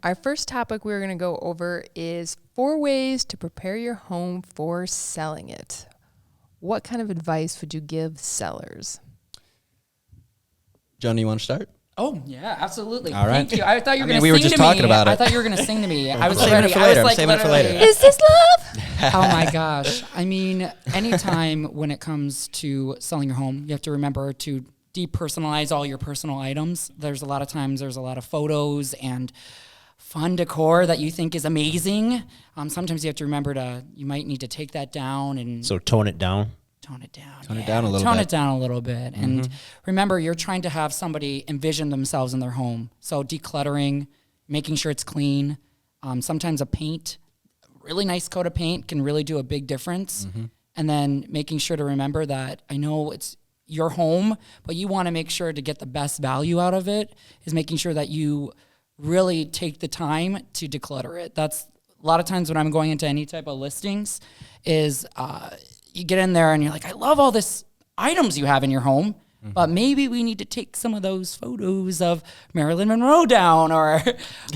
our first topic we're going to go over is 4 ways to prepare your home for selling it. What kind of advice would you give sellers? Johnny, you want to start? Oh, yeah, absolutely. All right. Thank you. I thought you were going to we sing were to just me. talking about it. I thought you were going to sing to me. I was saving ready. it for I was later. I'm like, saving it for literally- later. Is this love? Oh my gosh. I mean, anytime when it comes to selling your home, you have to remember to depersonalize all your personal items. There's a lot of times there's a lot of photos and fun decor that you think is amazing. Sometimes you have to remember you might need to take that down and So tone it down. tone it down. Tone it down a little Tone bit. it down a little bit. And remember, you're trying to have somebody envision themselves in their home. So decluttering, making sure it's clean. Sometimes a really nice coat of paint can really do a big difference. And then making sure to remember that I know it's your home, but you want to make sure to get the best value out of it is making sure that you really take the time to declutter it. That's a lot of times when I'm going into any type of listings is you get in there and you're like, I love all this items you have in your home, but maybe we need to take some of those photos of Marilyn Monroe down or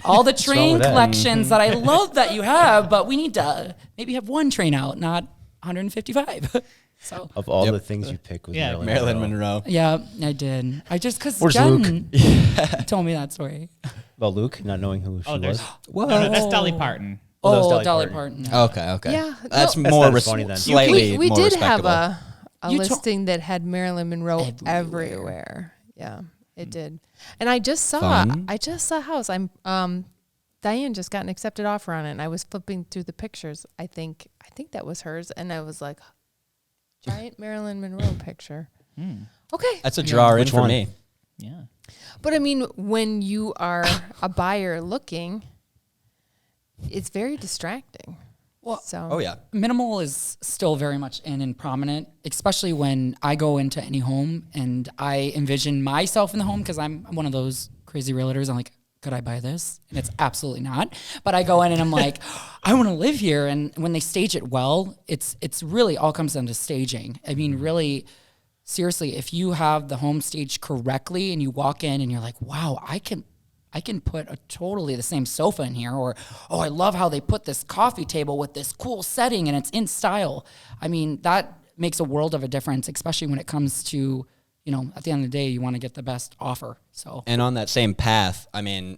all the train collections that I love that you have, but we need to maybe have one train out, not 155. So Of all the things you pick with Marilyn Monroe. yeah, I did. Because Where's Jen told me that story. About Luke, not knowing who she was. What? No, that's Dolly Parton. that was Dolly Dolly Parton. Okay. Yeah, That's no. more not as funny then. slightly We more did have respectable. a You listing that had Marilyn Monroe everywhere. Yeah, it did. And I just saw a house. Diane just got an accepted offer on it, and I was flipping through the pictures. I think that was hers, and I was like, giant Marilyn Monroe picture. Okay. That's a draw in for one? me. Yeah. But I mean, when you are a buyer looking, it's very distracting. Well, So Oh, yeah. minimal is still very much in and prominent, especially when I go into any home and I envision myself in the home because I'm one of those crazy realtors. I'm like, could I buy this? And it's absolutely not. But I go in and I'm like, I want to live here. And when they stage it well, it's really all comes down to staging. I mean, really, seriously, if you have the home staged correctly and you walk in and you're like, wow, I can put totally the same sofa in here, or, oh, I love how they put this coffee table with this cool setting and it's in style. I mean, that makes a world of a difference, especially when it comes to, at the end of the day, you want to get the best offer. So, And on that same path, I mean,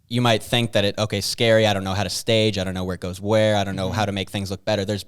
you might think that scary. I don't know how to stage. I don't know where it goes where. I don't know how to make things look better. There's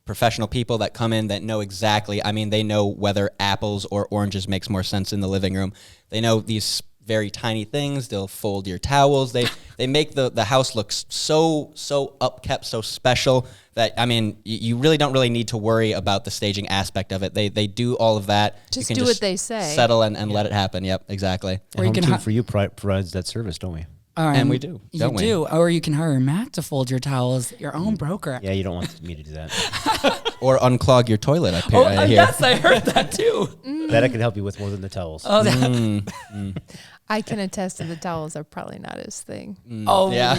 professional people that come in that know exactly. I mean, they know whether apples or oranges makes more sense in the living room. They know these very tiny things. They'll fold your towels. They make the house look so upkept, so special that, I mean, you really don't really need to worry about the staging aspect of it. They do all of that. Just You can do what they say. Settle and let it happen. Yep, exactly. Or you And can Home Team for you provides that service, don't we? And we do, You don't we? do. Or you can hire Matt to fold your towels, your own broker. Yeah, you don't want me to do that. Or unclog your toilet. I hear. Yes, I heard that too. That I can help you with more than the towels. Oh, that. I can attest to the towels are probably not his thing. Oh, Yeah.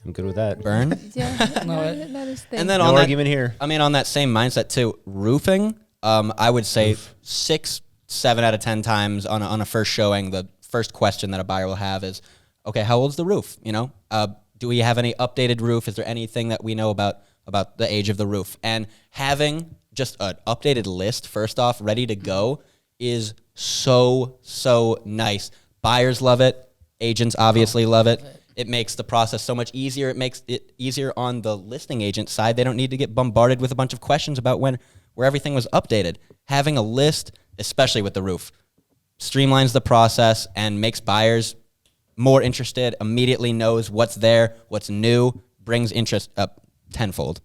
I'm good with that. Burn. Yeah, not his thing. And then No on that, argument here. I mean, on that same mindset too, roofing. I would say 6, 7 out of 10 times on a first showing, the first question that a buyer will have is, okay, how old's the roof? Do we have any updated roof? Is there anything that we know about the age of the roof? And having just an updated list first off, ready to go, is so nice. Buyers love it. Agents obviously love it. It makes the process so much easier. It makes it easier on the listing agent side. They don't need to get bombarded with a bunch of questions about where everything was updated. Having a list, especially with the roof, streamlines the process and makes buyers more interested, immediately knows what's there, what's new, brings interest up tenfold.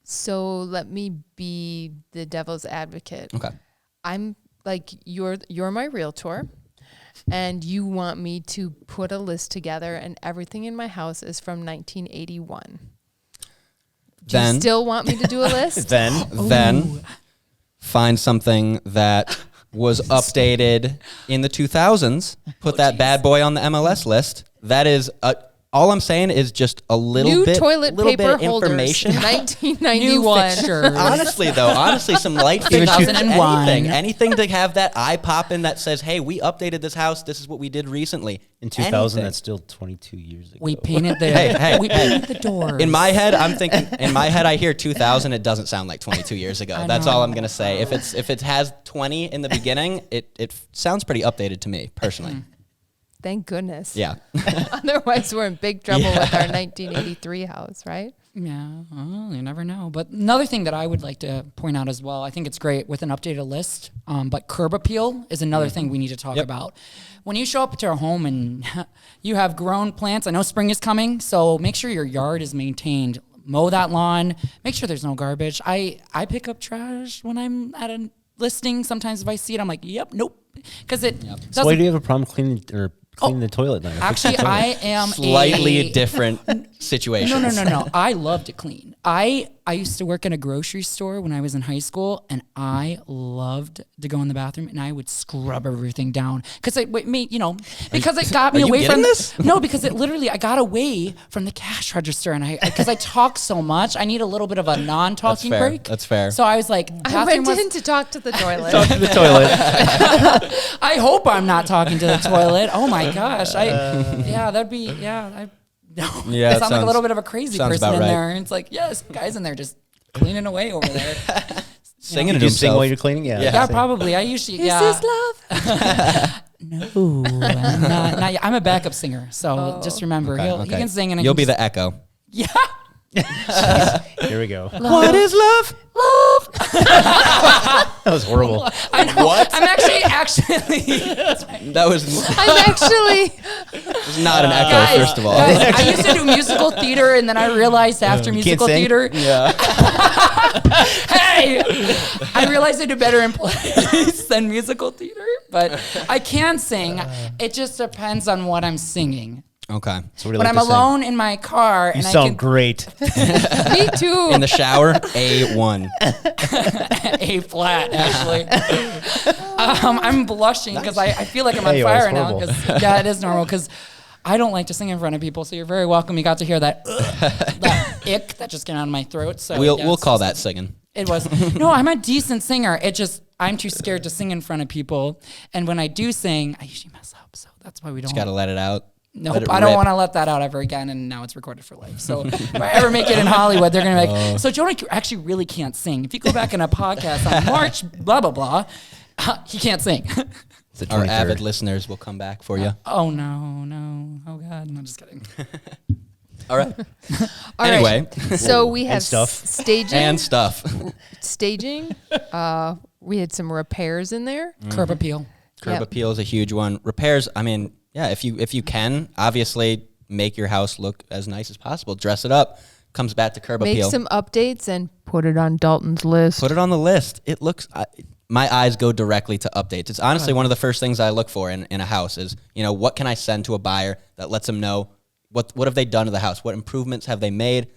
So let me be the devil's advocate. Okay. I'm like, you're my realtor, and you want me to put a list together, and everything in my house is from 1981. Do you still want me to do a list? Then find something that was updated in the 2000s, put that bad boy on the MLS list. That is all I'm saying is just a little New bit, toilet little paper bit of holders, information. 1991. Honestly, some light fixtures, 2001. anything to have that eye pop in that says, "Hey, we updated this house. This is what we did recently." In 2000, that's still 22 years ago. We painted the Hey, we painted the doors. In my head, I'm thinking. In my head, I hear 2000. It doesn't sound like 22 years ago. That's all I'm gonna say. If it has 20 in the beginning, it sounds pretty updated to me personally. Thank goodness. Yeah. Otherwise, we're in big trouble with our 1983 house, right? Yeah, well, you never know. But another thing that I would like to point out as well, I think it's great with an updated list, but curb appeal is another thing we need to talk about. When you show up to a home and you have grown plants, I know spring is coming, so make sure your yard is maintained. Mow that lawn. Make sure there's no garbage. I pick up trash when I'm at a listing. Sometimes if I see it, I'm like, yep, nope. Because it doesn't. So why do you have a problem cleaning the toilet then? Actually, I am Slightly different situation. No. I love to clean. I used to work in a grocery store when I was in high school, and I loved to go in the bathroom and I would scrub everything down because it made, because it got me away from this. No, because it literally I got away from the cash register, and because I talk so much, I need a little bit of a non-talking break. That's fair. So I was like, I went in to talk to the toilet. Talk to the toilet. I hope I'm not talking to the toilet. Oh my gosh, that'd be No, Yeah, it sounds like a little bit of a crazy person in right. there. And it's like, yes, guys in there just cleaning away over there. Singing to Do you sing himself. while you're cleaning? Yeah, probably. I usually, Is this love? No, I'm not yet. I'm a backup singer. So just remember, he can sing and You'll be the echo. Yeah. Here we go. What is love? That was horrible. I know. What? I'm actually. That was not an echo, Guys, first of all. guys, I used to do musical theater, and then I realized after musical sing? theater, Yeah. hey, I realized I do better in plays than musical theater, but I can sing. It just depends on what I'm singing. Okay. So what do you When like I'm to sing? alone in my car, You and sound I can great. Me too. In the shower, A1. A flat actually. I'm blushing because I feel like I'm on Hey, fire it's now. horrible. 'Cause, yeah, it is normal because I don't like to sing in front of people. So you're very welcome. You got to hear that that ick that just came out of my throat. So We'll call that singing. It was no. I'm a decent singer. I'm too scared to sing in front of people. And when I do sing, I usually mess up. So that's why we don't. Just gotta let it out. Nope, I don't want to let that out ever again, and now it's recorded for life. So if I ever make it in Hollywood, they're going to be like, so Jonah actually really can't sing. If you go back in a podcast on March, blah, blah, blah, he can't sing. Our avid listeners will come back for you. Oh, no. Oh, God. No, just kidding. All right. All Anyway. right. So we have stuff. staging. And stuff. Staging. We had some repairs in there. Curb appeal. Curb Yep. appeal is a huge one. Repairs, I mean, yeah, if you can, obviously make your house look as nice as possible. Dress it up. Comes back to curb Make appeal. some updates and put it on Dalton's list. Put it on the list. It looks, my eyes go directly to updates. It's honestly one of the first things I look for in a house is, what can I send to a buyer that lets them know what have they done to the house? What improvements have they made?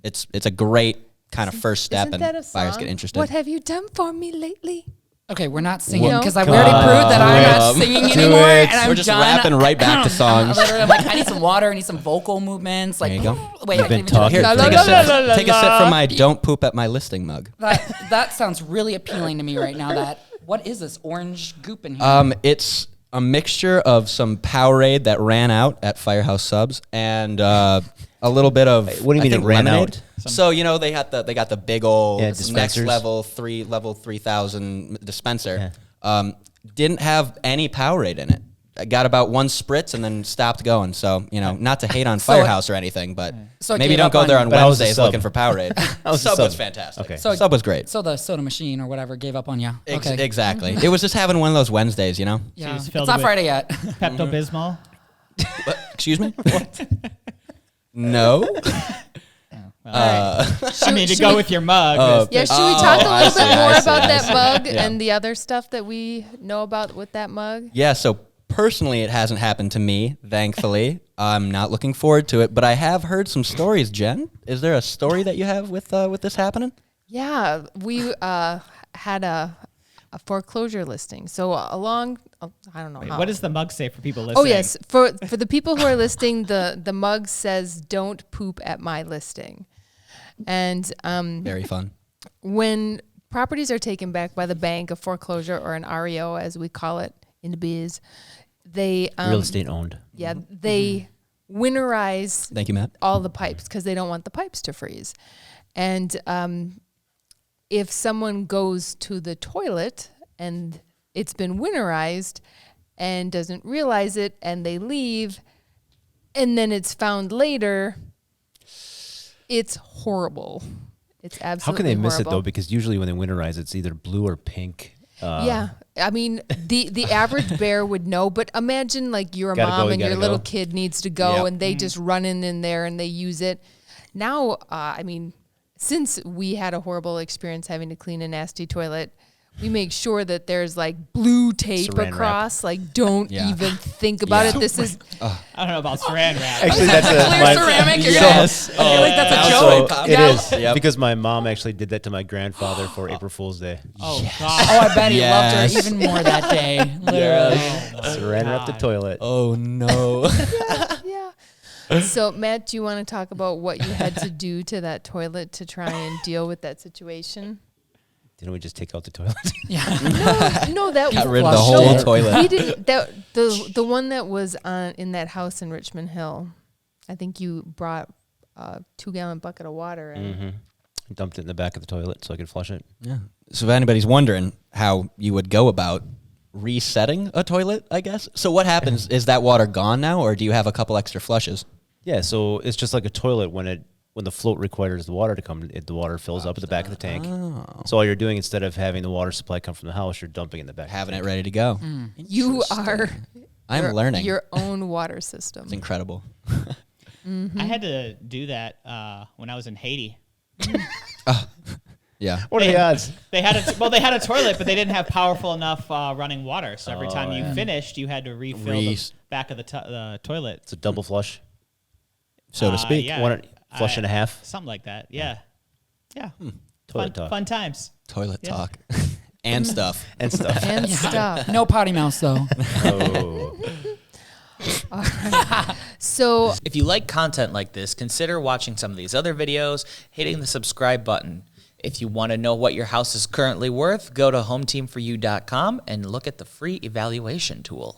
It's a great kind of first step, Isn't and that a buyers song? get interested. What have you done for me lately? Okay, we're not singing No. because I've already proved that I'm not singing anymore, it. and I'm We're just done. rapping right back to songs. I'm like, I need some water. I need some vocal movements. Like, There you go. wait, You've I been can't even do talking. it. Here, La, take, la, a la, sip, la, la, take a sip la. from my don't poop at my listing mug. That sounds really appealing to me right now. What is this orange goop in here? It's a mixture of some Powerade that ran out at Firehouse Subs and a little bit of What do you mean I think it ran lemonade. out? So they got the big old next dispensers. level 3000 dispenser. Didn't have any Powerade in it. I got about one spritz and then stopped going. So not to hate on Firehouse or anything, but So it maybe gave don't up go on there you. on But how was the Wednesdays sub? looking for Powerade. was the Sub was sub? fantastic. Okay. So- Sub was great. So the soda machine or whatever gave up on you. Okay. Exactly. It was just having one of those Wednesdays, Yeah. just It's filled not with- Friday yet. Pepto Bismol. Excuse me? What? No. I mean, to go with your mug. Yeah, should we talk a I little see, bit more I see, about I that see. mug Yeah. and the other stuff that we know about with that mug? Yeah, so personally, it hasn't happened to me, thankfully. I'm not looking forward to it, but I have heard some stories. Jen, is there a story that you have with this happening? Yeah, we had a foreclosure listing. So I don't know how. What does the mug say for people listening? Oh yes, for the people who are listing, the mug says "Don't poop at my listing," and Very fun. when properties are taken back by the bank, a foreclosure or an REO, as we call it in the biz, they Real estate owned. yeah, they winterize Thank you, Matt. all the pipes because they don't want the pipes to freeze. And if someone goes to the toilet and it's been winterized and doesn't realize it and they leave and then it's found later, it's horrible. It's absolutely How can they miss it horrible. though? Because usually when they winterize, it's either blue or pink. Yeah. I mean, the average bear would know, but imagine like you're a Gotta mom go, you and your gotta little go. kid needs to go Yep. and they just run in there and they use it. Now, I mean, since we had a horrible experience having to clean a nasty toilet, we make sure that there's like blue tape Saran wrap. across. Like, don't Yeah. even think about Yeah. it. This is I don't know about saran wrap. Actually, that's clear ceramic. You're Yes. gonna, I feel like that's a Also, joke. It is. Yep. Because my mom actually did that to my grandfather for April Fool's Day. Oh, Oh, God. I bet he loved her Yes. even more that day. Literally. Saran wrap the toilet. Oh no. Yeah. So, Matt, do you want to talk about what you had to do to that toilet to try and deal with that situation? Didn't we just take out the toilet? Yeah. No, that Got was rid of the flushed whole it. toilet. we didn't. That the one that was in that house in Richmond Hill. I think you brought a 2-gallon bucket of water and Mm-hmm. Dumped it in the back of the toilet so I could flush it. Yeah. So if anybody's wondering how you would go about resetting a toilet, I guess. So what happens? Is that water gone now, or do you have a couple extra flushes? Yeah, so it's just like a toilet when the float requires the water to come, the water fills up at the back of the tank. Oh. So all you're doing instead of having the water supply come from the house, you're dumping in the back. Having it ready to go. you are I'm learning. your own water system. It's incredible. I had to do that when I was in Haiti. Yeah. What are the odds? They had a toilet, but they didn't have powerful enough running water. So every time you finished, you had to refill the back of the toilet. It's a double flush. So to speak. Yeah. One flush and a half. Something like that. Yeah. Yeah. Toilet talk. Fun times. Toilet Yeah. talk. And stuff. And stuff. And stuff. No potty mouse, though. Oh. So If you like content like this, consider watching some of these other videos, hitting the subscribe button. If you want to know what your house is currently worth, go to hometeamforyou.com and look at the free evaluation tool.